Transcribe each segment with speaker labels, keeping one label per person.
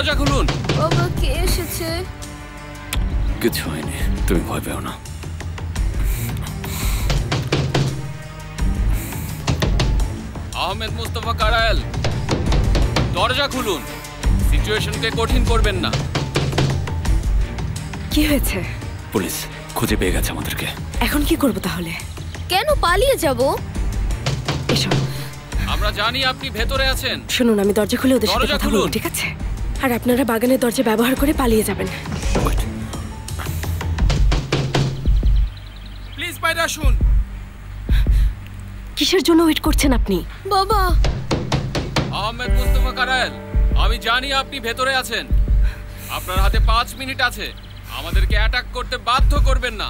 Speaker 1: দরজা খুলুন।
Speaker 2: বাবা কে এসেছে?
Speaker 3: কিছু হয়নি, তুমি ভয় পেও না।
Speaker 1: আহমেদ মুস্তফা কারায়েল, দরজা খুলুন। সিচুয়েশনকে কঠিন করবেন না।
Speaker 4: কি হয়েছে?
Speaker 3: পুলিশ খুঁজে পেয়ে গেছে আমাদেরকে।
Speaker 4: এখন কি করব তাহলে?
Speaker 2: কেন পালিয়ে যাব?
Speaker 4: এসো।
Speaker 1: আমরা জানি আপনি ভেতরে আছেন।
Speaker 4: শুনুন, আমি দরজা খুলে ওদের সাথে
Speaker 1: দরজা
Speaker 4: কথা
Speaker 1: খুলুন।
Speaker 4: বলবো, ঠিক আছে? আর আপনারা বাগানের দরজা ব্যবহার করে পালিয়ে যাবেন।
Speaker 1: প্লিজ বাইরে আসুন।
Speaker 4: কিসের জন্য ওয়েট করছেন আপনি?
Speaker 2: বাবা।
Speaker 1: আহমেদ মুস্তফা কারায়েল, আমি জানি আপনি ভেতরে আছেন। আপনার হাতে 5 মিনিট আছে। আমাদেরকে অ্যাটাক করতে বাধ্য করবেন না।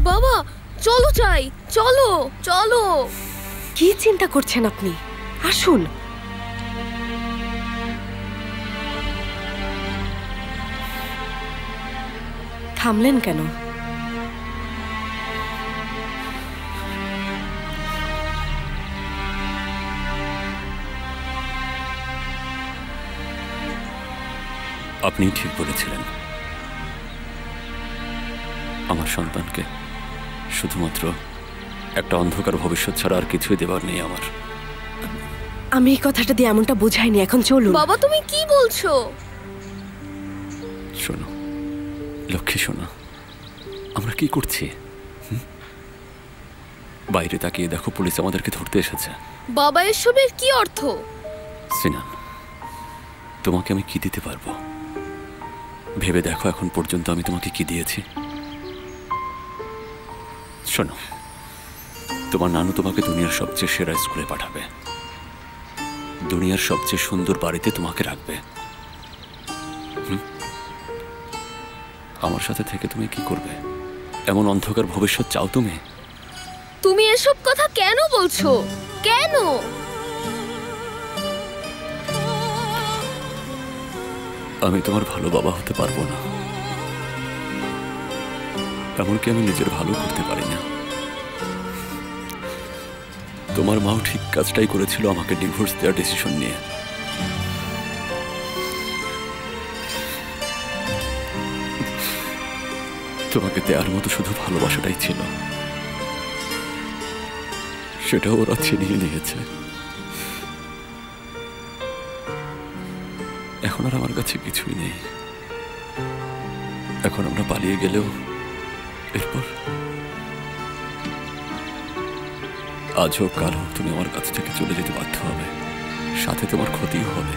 Speaker 2: বাবা চলো, চাই চলো চলো।
Speaker 4: কি চিন্তা করছেন আপনি? আসুন। থামলেন কেন?
Speaker 3: আপনি ঠিক বলেছিলেন। আমার সন্তানকে শুধুমাত্র একটা অন্ধকার ভবিষ্যৎ ছাড়া আর কিছুই দেবার নেই আমার।
Speaker 4: আমি এই কথাটা দিয়ে এমনটা বোঝাইনি। এখন চলুন।
Speaker 2: বাবা তুমি কি বলছো?
Speaker 3: শোনো লক্ষ্মী, শোনো, আমরা কি করছি? বাইরে তাকিয়ে দেখো, পুলিশ আমাদেরকে ধরতে এসেছে।
Speaker 2: বাবা এসবের কি অর্থ?
Speaker 3: সিনান, তোমাকে আমি কি দিতে পারবো ভেবে দেখো। এখন পর্যন্ত আমি তোমাকে কি দিয়েছি? শোনো, তোমার নানু তোমাকে দুনিয়ার সবচেয়ে সেরা স্কুলে পাঠাবে, দুনিয়ার সবচেয়ে সুন্দর বাড়িতে তোমাকে রাখবে। আমার সাথে থেকে তুমি কি করবে? এমন অন্ধকার ভবিষ্যৎ চাও তুমি?
Speaker 2: তুমি এসব কথা কেন বলছো? কেন?
Speaker 3: আমি তোমার ভালো বাবা হতে পারবো না, এমনকি আমি নিজের ভালো করতে পারি না। তোমার মাও ঠিক কাজটাই করেছিল আমাকে ডিভোর্স দেওয়ার ডিসিশন নিয়ে। তোমাকে দেওয়ার মতো শুধু ভালোবাসাটাই ছিল, সেটাও ওরা ছিনিয়ে নিয়েছে। এখন আর আমার কাছে কিছুই নেই। এখন আমরা পালিয়ে গেলেও এরপর আজ হোক কাল হোক তুমি আমার কাছ থেকে চলে যেতে বাধ্য হবে, সাথে তোমার ক্ষতিও হবে।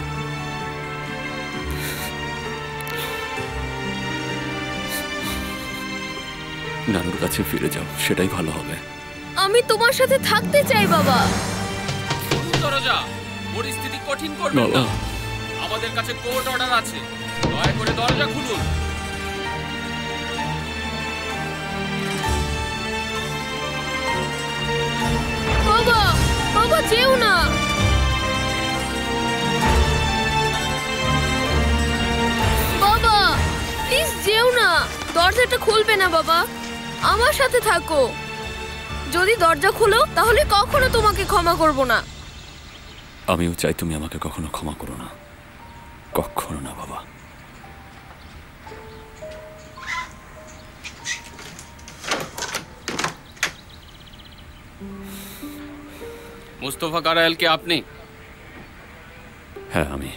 Speaker 3: নানুর কাছে ফিরে যাও, সেটাই ভালো হবে।
Speaker 2: আমি তোমার সাথে থাকতে চাই বাবা।
Speaker 1: দরজা, পরিস্থিতি কঠিন করবেন না। আমাদের কাছে কোর্ট অর্ডার আছে, দয়া করে দরজা খুলুন।
Speaker 2: বাবা, বাবা যেও না। বাবা প্লিজ যেও না। দরজাটা খুলবে না বাবা, আমার সাথে থাকো। যদি দরজা খোলো তাহলে কখনো তোমাকে ক্ষমা করব না।
Speaker 3: আমিও চাই তুমি আমাকে কখনো ক্ষমা করো না, কখনো না বাবা।
Speaker 1: মুস্তফা কারায়েলকে আপনি?
Speaker 3: হ্যাঁ আমি।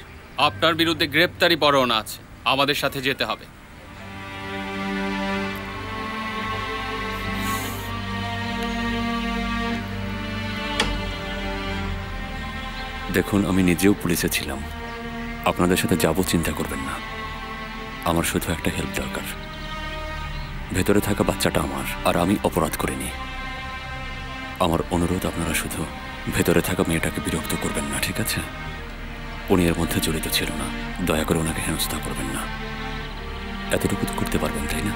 Speaker 1: আপনার বিরুদ্ধে গ্রেপ্তারি পরোয়ানা আছে, আমাদের সাথে যেতে হবে।
Speaker 3: দেখুন, আমি নিজেও পুলিশে ছিলাম, আপনাদের সাথে যাব চিন্তা করবেন না। আমার শুধু একটা হেল্প দরকার। ভেতরে থাকা বাচ্চাটা আমার, আর আমি অপরাধ করিনি। আমার অনুরোধ, আপনারা শুধু ভেতরে থাকা মেয়েটাকে বিরক্ত করবেন না, ঠিক আছে? উনি এর মধ্যে জড়িত ছিল না, দয়া করে ওনাকে হেনস্থা করবেন না। এতটুকু তো করতে পারবেন, তাই না?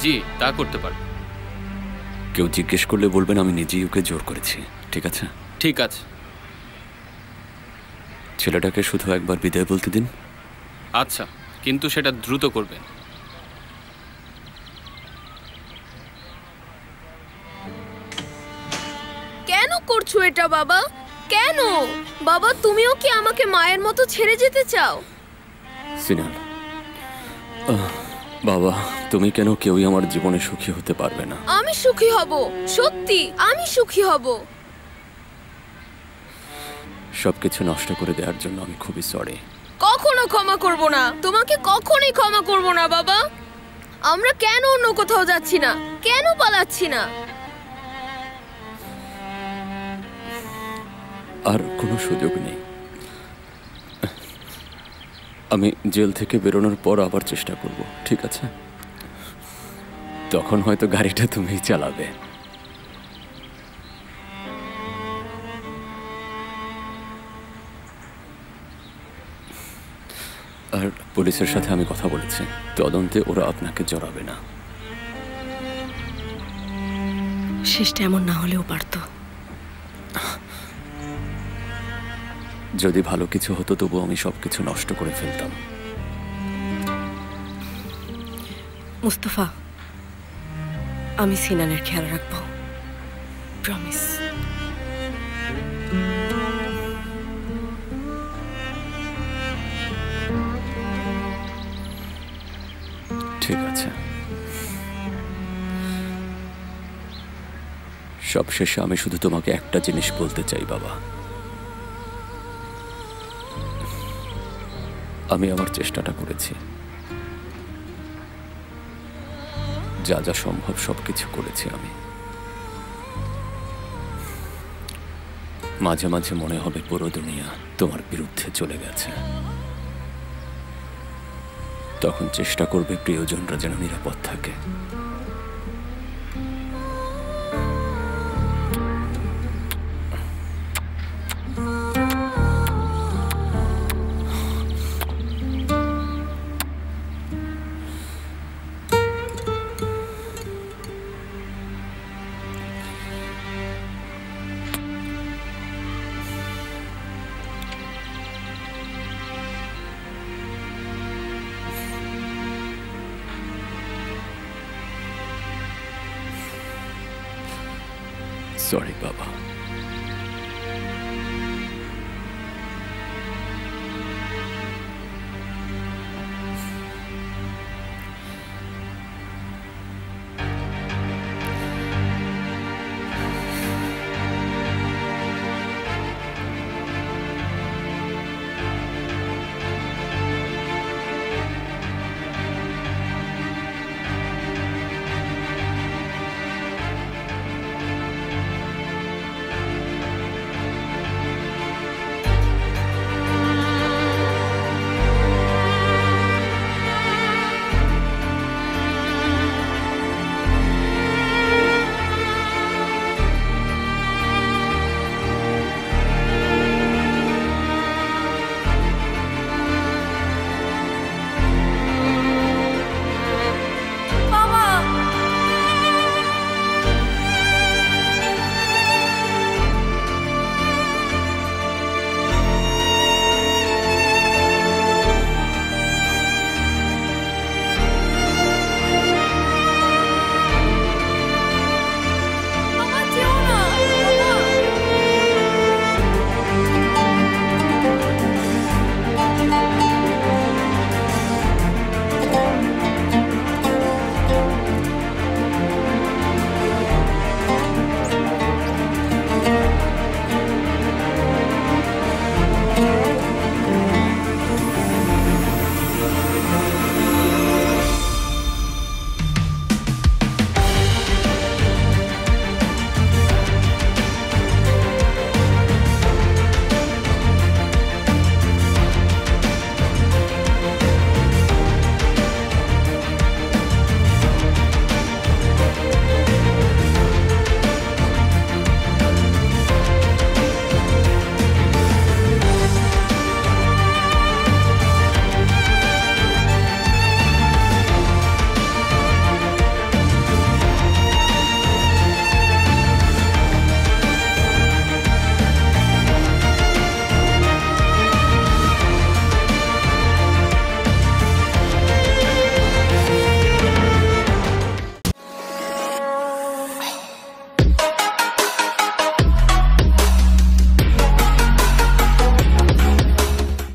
Speaker 1: জি, তা করতে পারবেন।
Speaker 3: কেউ জিজ্ঞেস করলে বলবেন আমি নিজেই ওকে জোর করেছি, ঠিক আছে?
Speaker 1: ঠিক আছে।
Speaker 3: ছেলেটাকে শুধু একবার বিদায় বলতে দিন।
Speaker 1: আচ্ছা, কিন্তু সেটা দ্রুত করবেন।
Speaker 2: কেন করছো এটা বাবা? কেন বাবা, তুমিও কি আমাকে মায়ের মতো ছেড়ে যেতে চাও?
Speaker 3: সিনাল, বাবা, তুমি কেন কেউই আমার জীবনে সুখী হতে পারবে না?
Speaker 2: আমি সুখী হব, সত্যি আমি সুখী হব।
Speaker 3: সবকিছু নষ্ট করে দেওয়ার জন্য আমি খুবই সরি।
Speaker 2: কখনো ক্ষমা করব না, তোমাকে কখনোই ক্ষমা করব না বাবা। আমরা কেন অন্য কোথাও যাচ্ছি না, কেন পালাচ্ছি না?
Speaker 3: আর কোনো সুযোগ নেই। আমি জেল থেকে বেরোনোর পর আবার চেষ্টা করব, ঠিক আছে? তখন হয়তো গাড়িটা তুমিই চালাবে। আর পুলিশের সাথে আমি কথা বলেছি, তদন্তে ওরা আপনাকে জড়াবে না।
Speaker 4: শেষটা এমন না হলেও পারতো।
Speaker 3: যদি ভালো কিছু হতো তবু আমি সবকিছু নষ্ট করে ফেলতাম।
Speaker 4: মুস্তফা, আমি সিনানের খেয়াল রাখবো, প্রমিস।
Speaker 3: ঠিক আছে। সবশেষে আমি শুধু তোমাকে একটা জিনিস বলতে চাই বাবা, আমি আমার চেষ্টাটা করেছি, যা যা সম্ভব সবকিছু করেছি আমি। মাঝে মাঝে মনে হবে পুরো দুনিয়া তোমার বিরুদ্ধে চলে গেছে, তখন চেষ্টা করবে প্রিয়জনরা যেন নিরাপদ থাকে। সরি বাবা।